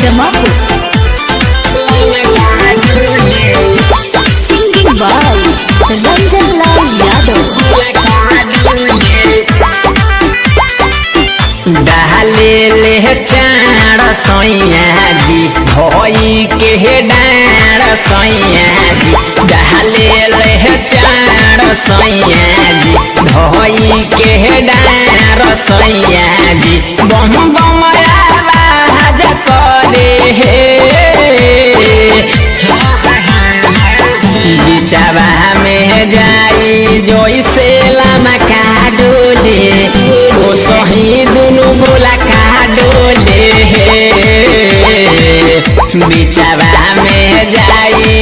Jamapur. Singing by Ranjan Lal Yadav. डाले ले चार सैया जी भई के डार सैया जी डाले ले चार सैया जी भई के डार सैया जी बम बम आवाज करे बिचावा में जाई जोइसे लमका डोले ओ सही दुनु बोला का डोले बिचावा में जाई